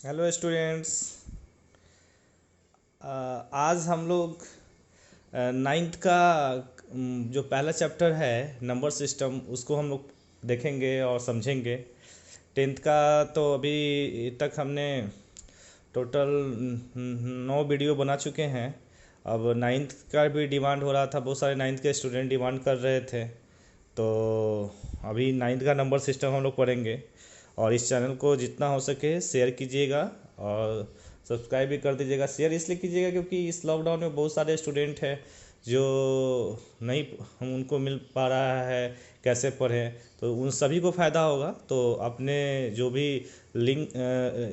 Hello students. आज हम लोग नाइन्थ का जो पहला चैप्टर है नंबर सिस्टम उसको हम लोग देखेंगे और समझेंगे। टेंथ का तो अभी तक हमने टोटल 9 वीडियो बना चुके हैं। अब नाइन्थ का भी डिमांड हो रहा था, बहुत सारे नाइन्थ के स्टूडेंट डिमांड कर रहे थे, तो अभी नाइन्थ का नंबर सिस्टम हम लोग पढ़ेंगे। और इस चैनल को जितना हो सके शेयर कीजिएगा और सब्सक्राइब भी कर दीजिएगा। शेयर इसलिए कीजिएगा क्योंकि इस लॉकडाउन में बहुत सारे स्टूडेंट हैं जो नहीं हम उनको मिल पा रहा है कैसे पढ़ें, तो उन सभी को फ़ायदा होगा। तो अपने जो भी लिंक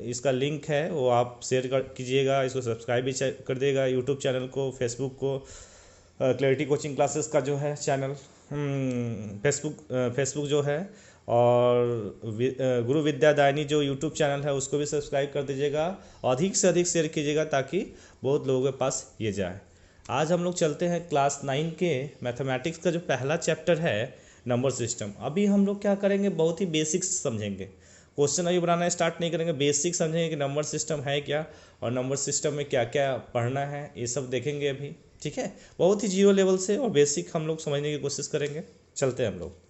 इसका लिंक है वो आप शेयर कर कीजिएगा, इसको सब्सक्राइब भी कर देगा, यूट्यूब चैनल को, फेसबुक को, क्लैरिटी कोचिंग क्लासेस का जो है चैनल, फेसबुक जो है, और गुरु विद्यादायनी जो यूट्यूब चैनल है उसको भी सब्सक्राइब कर दीजिएगा। अधिक से अधिक शेयर कीजिएगा ताकि बहुत लोगों के पास ये जाए। आज हम लोग चलते हैं क्लास 9 के मैथमेटिक्स का जो पहला चैप्टर है नंबर सिस्टम। अभी हम लोग क्या करेंगे, बहुत ही बेसिक्स समझेंगे। क्वेश्चन अभी बनाना स्टार्ट नहीं करेंगे, बेसिक समझेंगे कि नंबर सिस्टम है क्या और नंबर सिस्टम में क्या क्या पढ़ना है, ये सब देखेंगे अभी। ठीक है, बहुत ही जीरो लेवल से और बेसिक हम लोग समझने की कोशिश करेंगे। चलते हैं हम लोग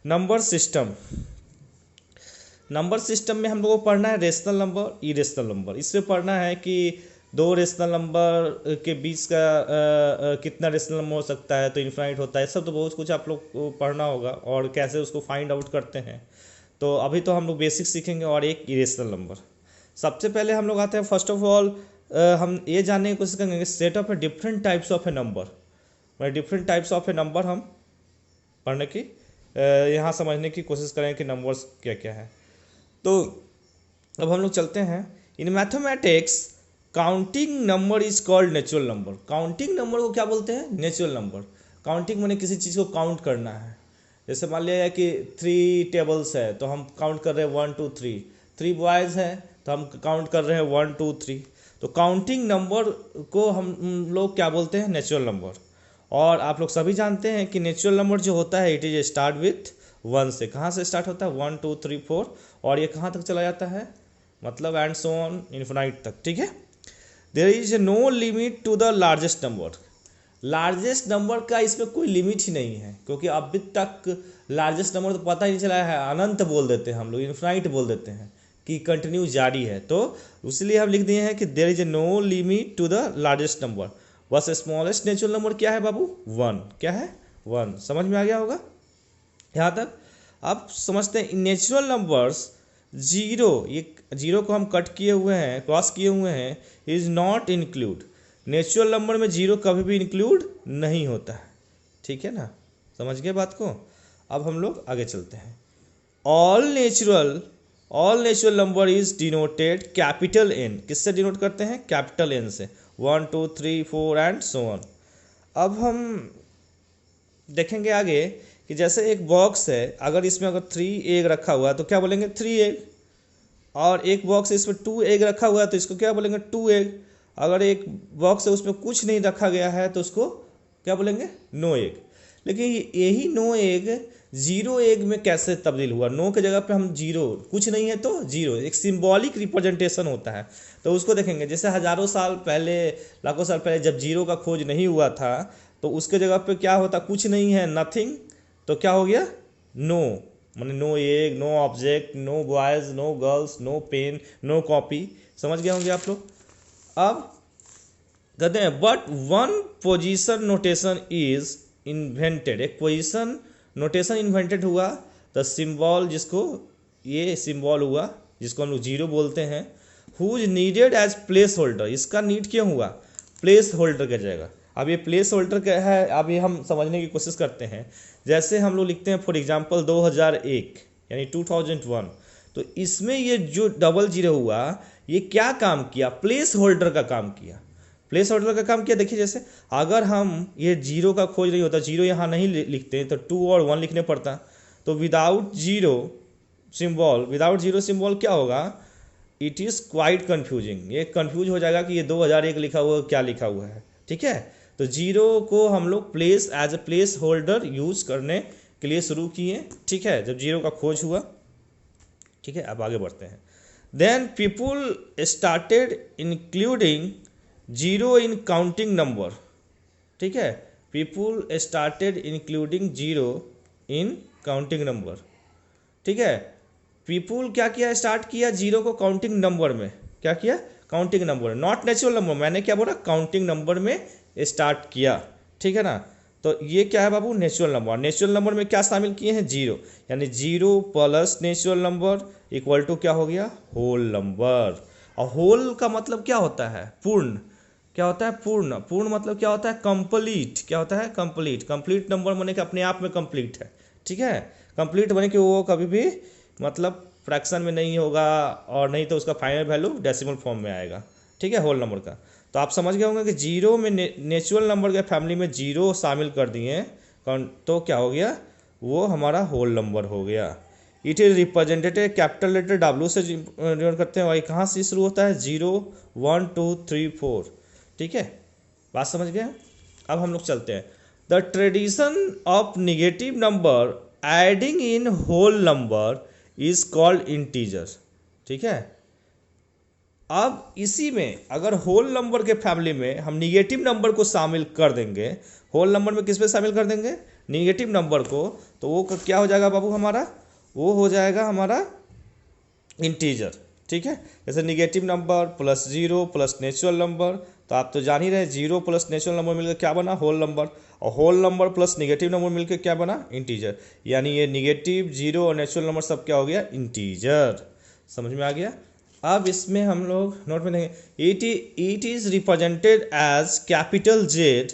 नंबर सिस्टम। नंबर सिस्टम में हम लोगों को पढ़ना है रेशनल नंबर, इरेशनल नंबर। इसमें पढ़ना है कि दो रेशनल नंबर के बीच का कितना रेशनल नंबर हो सकता है, तो इन्फाइनाइट होता है, सब तो बहुत कुछ आप लोग को पढ़ना होगा और कैसे उसको फाइंड आउट करते हैं। तो अभी तो हम लोग बेसिक सीखेंगे और एक इरेशनल नंबर। सबसे पहले हम लोग आते हैं, फर्स्ट ऑफ ऑल हम ये जानने की कोशिश करेंगे set of a different types of A number. Different types of A number हम पढ़ने की यहाँ समझने की कोशिश करें कि नंबर्स क्या क्या है। तो अब हम लोग चलते हैं। In mathematics counting number is called natural number. Counting number को क्या बोलते हैं? Natural number. काउंटिंग माने किसी चीज़ को काउंट करना है। जैसे मान लिया कि 3 टेबल्स है तो हम काउंट कर रहे हैं 1 2 3। 3 बॉयज़ हैं तो हम काउंट कर रहे हैं 1 2 3। तो काउंटिंग नंबर को हम लोग क्या बोलते हैं? Natural number. और आप लोग सभी जानते हैं कि नेचुरल नंबर जो होता है इट इज स्टार्ट विथ 1 से। कहाँ से स्टार्ट होता है? 1 2 3 4, और ये कहाँ तक चला जाता है, मतलब एंड सो ऑन इन्फिनाइट तक। ठीक है, there is no limit to the largest number. Largest number का इसमें कोई लिमिट ही नहीं है, क्योंकि अभी तक लार्जेस्ट नंबर तो पता ही नहीं चला है। अनंत बोल देते हैं हम लोग, इन्फिनाइट बोल देते हैं कि कंटिन्यू जारी है। तो इसलिए हम लिख दिए हैं कि there is no limit to the largest number. बस स्मॉलेस्ट नेचुरल नंबर क्या है बाबू? 1। क्या है? 1। समझ में आ गया होगा यहाँ तक। अब समझते हैं नेचुरल नंबर्स। जीरो, ये जीरो को हम कट किए हुए हैं, क्रॉस किए हुए हैं, is not include. Natural number में जीरो कभी भी इंक्लूड नहीं होता है। ठीक है ना, समझ गए बात को। अब हम लोग आगे चलते हैं। All natural number is denoted capital N. किससे डिनोट करते हैं? कैपिटल एन से। 1 2 3 4 एंड सो ऑन। अब हम देखेंगे आगे कि जैसे एक बॉक्स है, अगर इसमें अगर 3 एग रखा हुआ है तो क्या बोलेंगे? 3 एग। और एक बॉक्स है इसमें 2 एग रखा हुआ है तो इसको क्या बोलेंगे? 2 एग। अगर एक बॉक्स है उसमें कुछ नहीं रखा गया है तो उसको क्या बोलेंगे? No egg. लेकिन यही नो एग 0 एग में कैसे तब्दील हुआ? नो के जगह पे हम जीरो, कुछ नहीं है तो जीरो, एक सिंबॉलिक रिप्रेजेंटेशन होता है। तो उसको देखेंगे, जैसे हजारों साल पहले, लाखों साल पहले जब जीरो का खोज नहीं हुआ था तो उसके जगह पे क्या होता? कुछ नहीं है, नथिंग। तो क्या हो गया? नो। माने no egg, no object, no boys, no girls, no pen, no copy. समझ गए होंगे आप लोग। अब कहते हैं but one position notation is invented. एक पोजीशन नोटेशन इन्वेंटेड हुआ, द सिंबल, जिसको ये सिंबल हुआ जिसको हम लोग जीरो बोलते हैं, whose needed as place holder. इसका नीड क्यों हुआ? प्लेस होल्डर की जगह। अब ये प्लेस होल्डर क्या है, अब ये हम समझने की कोशिश करते हैं। जैसे हम लोग लिखते हैं फॉर एग्जांपल 2001 यानी 2001, तो इसमें ये जो डबल जीरो हुआ ये क्या काम किया? प्लेस होल्डर का काम किया। प्लेस होल्डर का काम किया। देखिए, जैसे अगर हम ये जीरो का खोज नहीं होता, जीरो यहाँ नहीं लिखते तो 2 और 1 लिखने पड़ता। तो विदाउट जीरो सिंबल क्या होगा? It is quite confusing. ये कन्फ्यूज हो जाएगा कि ये 2001 लिखा हुआ क्या लिखा हुआ है। ठीक है, तो जीरो को हम लोग place as a place holder use करने के लिए शुरू किए। ठीक है, जब जीरो का खोज हुआ। ठीक है, अब आगे बढ़ते हैं। Then people started including zero in counting number, ठीक है, people started including zero in counting number, ठीक है, पीपुल क्या किया, स्टार्ट किया जीरो को काउंटिंग नंबर में, क्या किया, counting number, not natural number, मैंने क्या बोला, काउंटिंग नंबर में स्टार्ट किया, ठीक है ना। तो ये क्या है बाबू, नेचुरल नंबर, नेचुरल नंबर में क्या शामिल किए हैं, जीरो, यानी zero plus natural number equal to क्या हो गया, होल नंबर। और होल का मतलब क्या होता है, पूर्ण, क्या होता है, पूर्ण, पूर्ण मतलब क्या होता है, कंप्लीट, क्या होता है, कंप्लीट, कंप्लीट नंबर माने कि अपने आप में कंप्लीट है, ठीक है, कंप्लीट माने कि वो कभी भी मतलब फ्रैक्शन में नहीं होगा और नहीं तो उसका फाइनल वैल्यू डेसिमल फॉर्म में आएगा, ठीक है, होल नंबर का। तो आप समझ गए होंगे कि जीरो में नेचुरल नंबर के फैमिली में जीरो शामिल कर दिए तो क्या हो गया, वो हमारा होल नंबर हो गया। It is represented capital letter W से डिनोट करते हैं, और कहाँ से शुरू होता है, 0 1 2 3 4, ठीक है, बात समझ गए। अब हम लोग चलते हैं, the tradition of negative number adding in whole number is called integer, ठीक है। अब इसी में अगर होल नंबर के फैमिली में हम निगेटिव नंबर को शामिल कर देंगे, होल नंबर में किस पे शामिल कर देंगे, निगेटिव नंबर को, तो वो क्या हो जाएगा बाबू हमारा, वो हो जाएगा हमारा इंटीजर, ठीक है। जैसे negative number plus zero plus natural number, तो आप तो जान ही रहे, जीरो प्लस नेचुरल नंबर मिलकर क्या बना, होल नंबर, और whole number plus negative number मिलकर क्या बना, इंटीजर, यानी ये निगेटिव, जीरो और नेचुरल नंबर सब क्या हो गया, इंटीजर, समझ में आ गया। अब इसमें हम लोग नोट में देखें, it is represented as capital Z,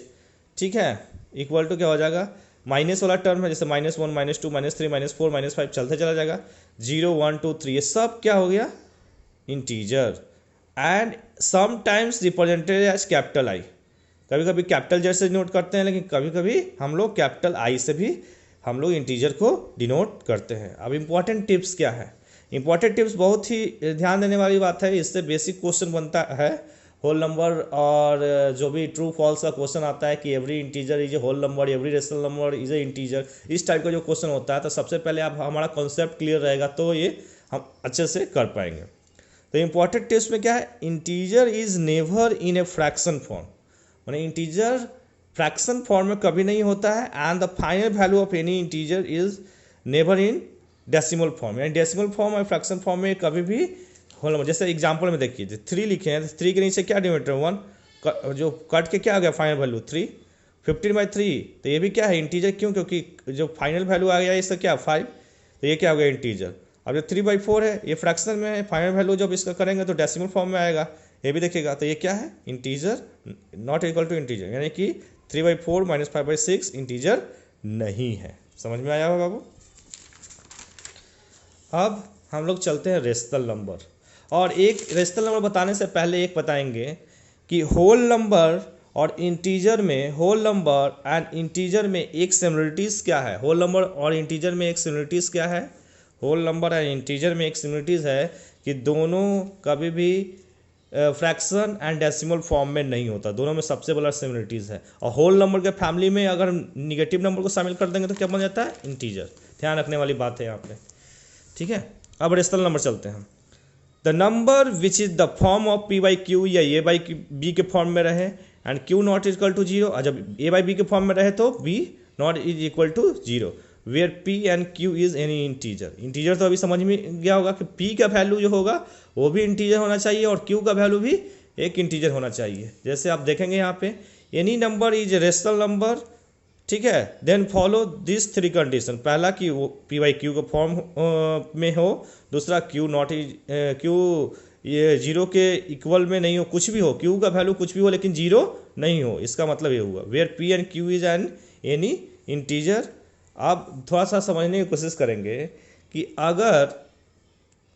ठीक है, इक्वल टू क्या हो जाएगा, माइनस वाला टर्म है, जैसे -1 -2 -3 -4 -5 चलते चला जाएगा, 0 1 2 3 ये सब क्या हो गया, integer, and sometimes represented as capital I, कभी कभी कैपिटल जेड से डिनोट करते हैं, लेकिन कभी कभी हम लोग कैपिटल आई से भी हम लोग इंटीजर को डिनोट करते हैं। अब इंपॉर्टेंट टिप्स क्या है, इंपॉर्टेंट टिप्स बहुत ही ध्यान देने वाली बात है, इससे बेसिक क्वेश्चन बनता है होल नंबर, और जो भी ट्रू फॉल्स का क्वेश्चन आता है कि every integer is a whole number, every rational number is a integer, इस टाइप का जो क्वेश्चन होता है, तो सबसे पहले आप हमारा कॉन्सेप्ट क्लियर रहेगा तो ये हम अच्छे से कर पाएंगे। तो इंपॉर्टेंट टिप्स में क्या है, integer is never in a fraction form, माने इंटीजर फ्रैक्शन फॉर्म में कभी नहीं होता है, and the final value of any integer is never in decimal form, यानी डेसिमल फॉर्म और फ्रैक्शन फॉर्म में कभी भी होल नंबर, जैसे एग्जांपल में देखिए 3 लिखे हैं, 3 के नीचे क्या डिनोमिनेटर 1, जो कट के क्या आ गया फाइनल वैल्यू 3, 15/3, तो ये भी क्या है इंटीजर, क्यों, क्योंकि जो फाइनल वैल्यू आ गया इसका क्या 5, तो ये क्या हो गया इंटीजर। अब जो 3/4 है ये फ्रैक्शन में है, फाइनल वैल्यू जब इसका करेंगे तो डेसिमल फॉर्म में आएगा, ये भी देखिएगा, तो ये क्या है integer, not equal to integer, यानी कि 3/4 - 5/6 इंटीजर नहीं है, समझ में आया होगा बाबू। अब हम लोग चलते हैं रेशनल नंबर, और एक रेशनल नंबर बताने से पहले एक बताएंगे कि होल नंबर और इंटीजर में, होल नंबर एंड इंटीजर में एक सिमिलरिटीज़ क्या है, होल नंबर और इंटीजर में एक सिमिलरिटीज़ क्या है, होल नंबर एंड इंटीजर में एक सिमिलरिटीज़ है कि दोनों कभी भी फ्रैक्शन एंड डेसिमल फॉर्म में नहीं होता, दोनों में सबसे बड़ा सिमिलरिटीज़ है। और होल नंबर के फैमिली में अगर निगेटिव नंबर को शामिल कर देंगे तो क्या बन जाता है, इंटीजर, ध्यान रखने वाली बात है यहाँ पे, ठीक है। अब रेशनल नंबर चलते हैं, the number which is the form of p/q या a/b के फॉर्म में रहे and q not equal to 0, और जब a/b के फॉर्म में रहे तो b not is equal to 0, where p and q is any integer, integer तो अभी समझ में गया होगा कि p का वैल्यू जो होगा वो भी इंटीजर होना चाहिए और q का वैल्यू भी एक इंटीजर होना चाहिए। जैसे आप देखेंगे यहाँ पे, any number is rational number, ठीक है, देन फॉलो दिस 3 कंडीशन, पहला कि वो p/q के फॉर्म में हो, दूसरा q नॉट इज q ये 0 के इक्वल में नहीं हो, कुछ भी हो, q का वैल्यू कुछ भी हो लेकिन 0 नहीं हो, इसका मतलब ये हुआ where p and q is an any integer. आप थोड़ा सा समझने की कोशिश करेंगे कि अगर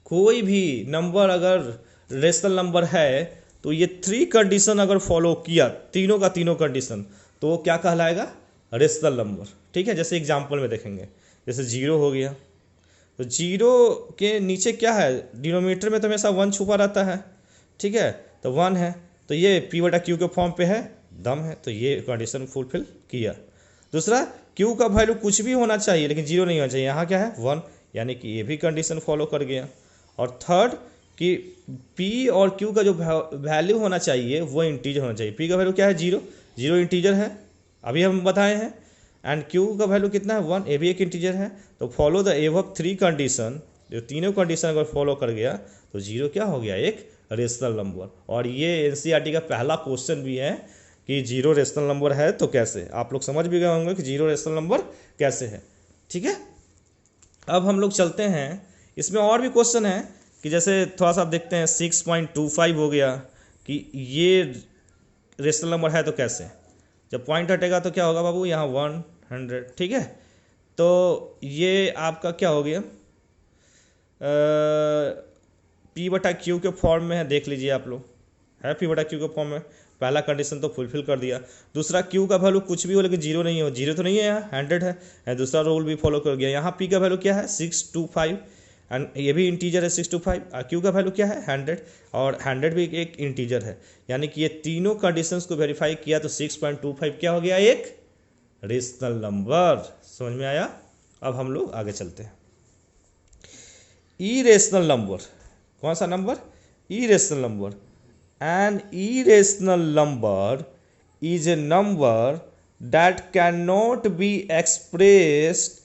कोई भी नंबर अगर रेशनल नंबर है तो ये 3 कंडीशन अगर फॉलो किया, तीनों का तीनों कंडीशन, तो वो क्या कहलाएगा, रेशनल नंबर, ठीक है। जैसे एग्जांपल में देखेंगे, जैसे 0 हो गया, तो 0 के नीचे क्या है, डिनोमिनेटर में तो हमेशा 1 छुपा रहता है, ठीक है, तो 1 है, तो ये p/q के फॉर्म पे है, दम है, तो ये कंडीशन फुलफिल किया। दूसरा, q का वैल्यू कुछ भी होना चाहिए लेकिन 0 नहीं होना चाहिए, यहाँ क्या है 1, यानी कि ये भी कंडीशन फॉलो कर गया। और थर्ड, कि पी और क्यू का जो वैल्यू होना चाहिए वो इंटीजर होना चाहिए। पी का वैल्यू क्या है, जीरो, जीरो इंटीजर है अभी हम बताए हैं, एंड क्यू का वैल्यू कितना है, वन, ये भी एक इंटीजर है। तो follow the above three condition, जो तीनों कंडीशन अगर फॉलो कर गया तो जीरो क्या हो गया, एक रेशनल नंबर। और ये एनसीईआरटी का पहला क्वेश्चन भी है कि जीरो रेशनल नंबर है तो कैसे, आप लोग समझ भी गए होंगे कि जीरो रेशनल नंबर कैसे है। ठीक है, अब हम लोग चलते हैं, इसमें और भी क्वेश्चन है कि जैसे थोड़ा सा आप देखते हैं 6.25 हो गया कि ये रेशनल नंबर है तो कैसे, जब पॉइंट हटेगा तो क्या होगा बाबू, यहाँ 100। ठीक है, तो ये आपका क्या हो गया, पी बटा क्यू के फॉर्म में है, देख लीजिए आप लोग, है पी बटा क्यू के फॉर्म में, पहला कंडीशन तो फुलफिल कर दिया। दूसरा क्यू का वैल्यू कुछ भी हो लेकिन जीरो नहीं हो, जीरो तो नहीं है यहाँ, 100 है, दूसरा रूल भी फॉलो कर गया। यहाँ पी का वैल्यू क्या है, 625, एंड ये भी इंटीजर है 625, क्यू का वैल्यू क्या है 100, और 100 भी एक इंटीजर है, यानी कि ये तीनों कंडीशंस को वेरीफाई किया तो 6.25 क्या हो गया, एक रेशनल नंबर। समझ में आया। अब हम लोग आगे चलते हैं। इरेशनल नंबर, कौन सा number, irrational number. An irrational number is a number that can not be expressed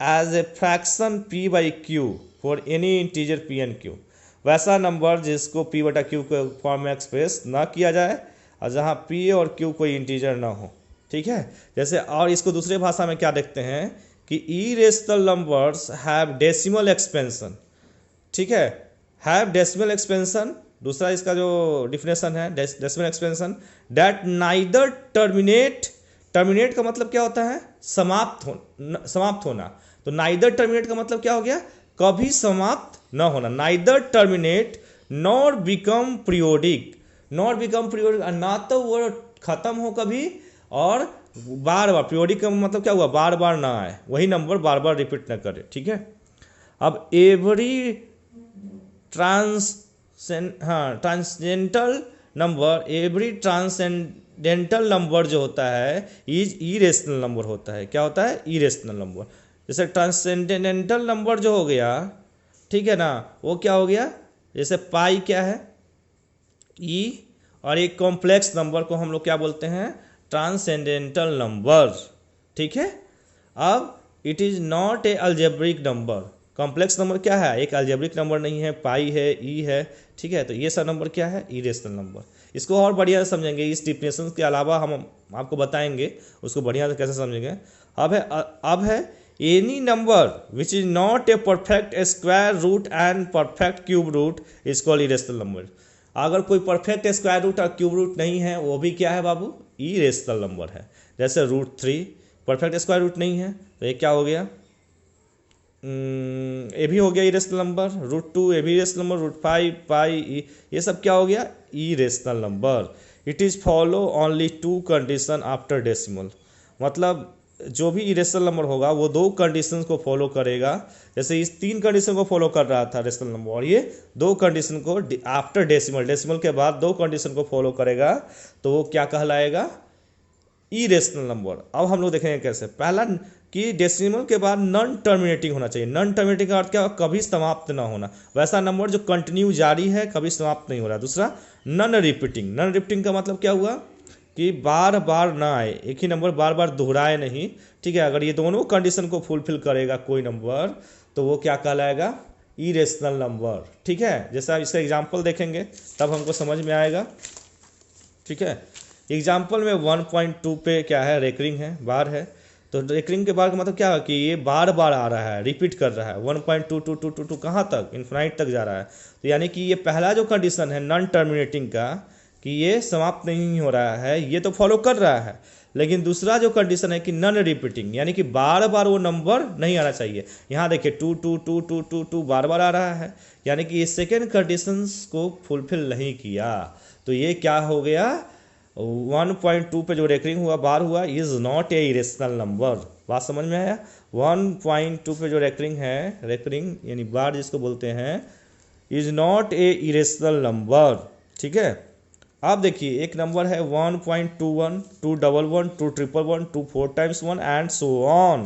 as a fraction p by q for any integer p and q. वैसा नंबर जिसको पी बटा क्यू के form में express ना किया जाए और जहाँ पी और क्यू कोई इंटीजर ना हो। ठीक है, जैसे और इसको दूसरे भाषा में क्या देखते हैं कि irrational numbers have decimal expansion. ठीक है, हैव डेसिमल एक्सपेंशन, दूसरा इसका जो डिफिनेशन है decimal expansion, that neither terminate, terminate का मतलब क्या होता है, समाप्त होना। तो नाइदर टर्मिनेट का मतलब क्या हो गया, कभी समाप्त न होना, neither terminate nor become periodic, nor become periodic, ना तो वो खत्म हो कभी और बार बार, पीरियोडिक का मतलब क्या हुआ, बार बार ना आए, वही नंबर बार बार रिपीट ना करे। ठीक है, अब एवरी ट्रांसजेंटल नंबर, एवरी ट्रांसजेंडल नंबर जो होता है इज इरेशनल नंबर होता है। क्या होता है, इरेशनल नंबर। जैसे ट्रांसजेंडेंटल नंबर जो हो गया, ठीक है ना, वो क्या हो गया, जैसे पाई क्या है, ई, और एक कॉम्प्लेक्स नंबर को हम लोग क्या बोलते हैं, ट्रांसजेंडेंटल नंबर। ठीक है, अब it is not A algebraic number, complex number क्या है, एक अलजेब्रिक नंबर नहीं है, पाई है, ई है। ठीक है, तो ये सब नंबर क्या है, इरेशनल नंबर। इसको और बढ़िया से समझेंगे, इस डिफिनेशन के अलावा हम आपको बताएंगे उसको बढ़िया से कैसे समझेंगे। अब है any number which is not a perfect square root and perfect cube root is called irrational number. अगर कोई परफेक्ट स्क्वायर रूट और क्यूब रूट नहीं है वो भी क्या है बाबू, इरेशनल नंबर है। जैसे √3 परफेक्ट स्क्वायर रूट नहीं है तो ये क्या हो गया, ये भी हो गया इरेशनल नंबर। √2 ये भी इरेशनल नंबर, √5 पाई, ये सब क्या हो गया, irrational number. It is follow only 2 condition after decimal, मतलब जो भी इरेशनल नंबर होगा वो 2 कंडीशन को फॉलो करेगा। जैसे इस 3 कंडीशन को फॉलो कर रहा था रेशनल नंबर, और ये 2 कंडीशन को आफ्टर डेसिमल, डेसिमल के बाद 2 कंडीशन को फॉलो करेगा तो वो क्या कहलाएगा, इरेशनल नंबर। अब हम लोग देखेंगे कैसे। पहला कि डेसिमल के बाद नॉन टर्मिनेटिंग होना चाहिए। नॉन टर्मिनेटिंग का अर्थ क्या, कभी समाप्त ना होना, वैसा नंबर जो कंटिन्यू जारी है, कभी समाप्त नहीं हो रहा। दूसरा नॉन रिपीटिंग, नॉन रिपीटिंग का मतलब क्या हुआ कि बार बार ना आए, एक ही नंबर बार बार दोहराए नहीं। ठीक है, अगर ये दोनों कंडीशन को फुलफिल करेगा कोई नंबर तो वो क्या कहलाएगा, इरेशनल नंबर। ठीक है, जैसे आप इसका एग्जाम्पल देखेंगे तब हमको समझ में आएगा। ठीक है, एग्जाम्पल में 1.2 पे क्या है, रेकरिंग है, बार है। तो रेकरिंग के बार का मतलब क्या है कि ये बार बार आ रहा है, रिपीट कर रहा है। 1.2222 कहाँ तक, इन्फिनाइट तक जा रहा है। तो यानी कि ये पहला जो कंडीशन है नॉन टर्मिनेटिंग का, कि ये समाप्त नहीं हो रहा है, ये तो फॉलो कर रहा है। लेकिन दूसरा जो कंडीशन है कि नॉन रिपीटिंग, यानी कि बार बार वो नंबर नहीं आना चाहिए। यहाँ देखिए 2 बार बार आ रहा है, यानी कि ये सेकेंड कंडीशन को फुलफिल नहीं किया। तो ये क्या हो गया, 1.2 पे जो रेकरिंग हुआ, बार हुआ, is not A irrational number. बात समझ में आया। 1.2 पे जो रेकरिंग है, रेकरिंग यानी बार जिसको बोलते हैं, is not A irrational number. ठीक है, आप देखिए एक नंबर है 1.21, 211, 211, 2 4 times 1 एंड सो ऑन।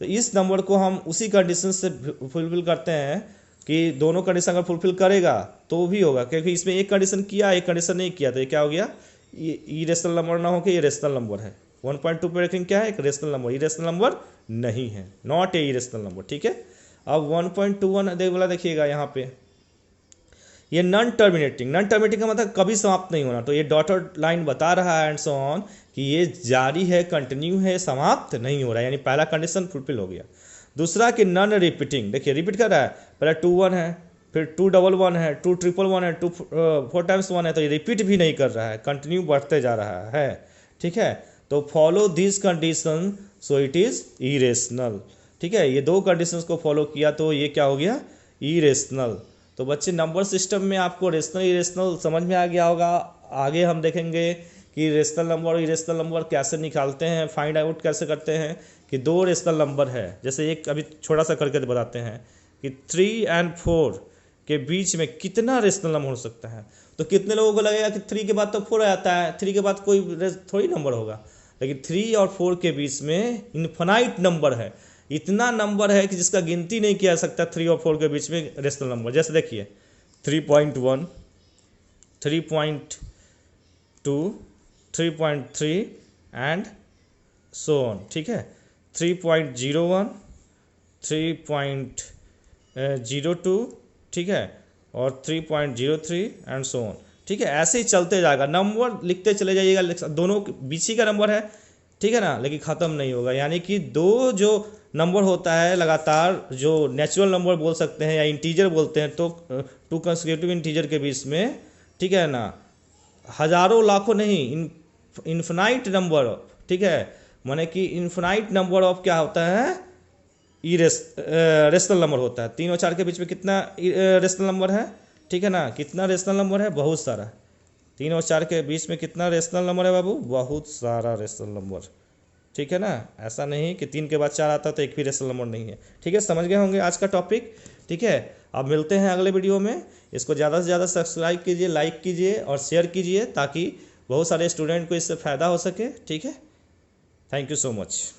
तो इस नंबर को हम उसी कंडीशन से फुलफिल करते हैं कि दोनों कंडीशन अगर फुलफिल करेगा तो भी होगा, क्योंकि इसमें एक कंडीशन किया एक कंडीशन नहीं किया, तो ये क्या हो गया, ये इरेशनल नंबर ना होकर ये रेशनल नंबर है। 1.2 पे रखेंगे क्या है, एक रेशनल नंबर, इरेशनल नंबर नहीं है, नॉट ए इरेशनल नंबर, ठीक है। अब 1.21 वाला देखिएगा यहाँ पे, ये नॉन टर्मिनेटिंग, नॉन टर्मिनेटिंग का मतलब कभी समाप्त नहीं होना, तो ये डॉटेड लाइन बता रहा है एंड सो ऑन कि ये जारी है, कंटिन्यू है, समाप्त नहीं हो रहा है, यानी पहला कंडीशन फुलफिल हो गया। दूसरा कि नॉन रिपीटिंग, देखिए रिपीट कर रहा है, पहले 2 1 है, फिर 2 1 1 है, 2 1 1 है, 2 4 times 1 है, तो ये रिपीट भी नहीं कर रहा है, कंटिन्यू बढ़ते जा रहा है, ठीक है। तो follow this condition so it is irrational, ठीक है। ये दो कंडीशंस को फॉलो किया तो ये क्या हो गया, इरेशनल। तो बच्चे नंबर सिस्टम में आपको रेशनल इरेशनल समझ में आ गया होगा। आगे हम देखेंगे कि रेशनल नंबर और इरेशनल नंबर कैसे निकालते हैं, फाइंड आउट कैसे करते हैं कि दो रेशनल नंबर है, जैसे एक अभी छोटा सा करके बताते हैं कि 3 और 4 के बीच में कितना रेशनल नंबर हो सकता है। तो कितने लोगों को लगेगा कि 3 के बाद तो 4 आता है, 3 के बाद कोई थोड़ी नंबर होगा, लेकिन 3 और 4 के बीच में इन्फिनाइट नंबर है, इतना नंबर है कि जिसका गिनती नहीं किया जा सकता 3 और 4 के बीच में रेशनल नंबर। जैसे देखिए 3.1, 3.2, 3.3 एंड सो ऑन, ठीक है। 3.01, 3.02, ठीक है, और 3.03 एंड सो ऑन, ठीक है। ऐसे ही चलते जाएगा, नंबर लिखते चले जाइएगा, दोनों बीच ही का नंबर है, ठीक है ना, लेकिन ख़त्म नहीं होगा। यानी कि दो जो नंबर होता है लगातार, जो नेचुरल नंबर बोल सकते हैं या इंटीजर बोलते हैं, तो 2 कंसेक्यूटिव इंटीजर के बीच में, ठीक है ना, हज़ारों लाखों नहीं, इन्फिनाइट नंबर, ठीक है, माने कि इन्फिनाइट नंबर ऑफ क्या होता है, रेशनल नंबर होता है। 3 और 4 के बीच में कितना रेशनल नंबर है, ठीक है ना, कितना रेशनल नंबर है, बहुत सारा। 3 और 4 के बीच में कितना रेशनल नंबर है बाबू, बहुत सारा रेशनल नंबर, ठीक है ना। ऐसा नहीं कि 3 के बाद 4 आता तो एक भी रेशनल नंबर नहीं है, ठीक है। समझ गए होंगे आज का टॉपिक, ठीक है। अब मिलते हैं अगले वीडियो में। इसको ज़्यादा से ज़्यादा सब्सक्राइब कीजिए, लाइक कीजिए और शेयर कीजिए, ताकि बहुत सारे स्टूडेंट को इससे फ़ायदा हो सके, ठीक है। Thank you so much.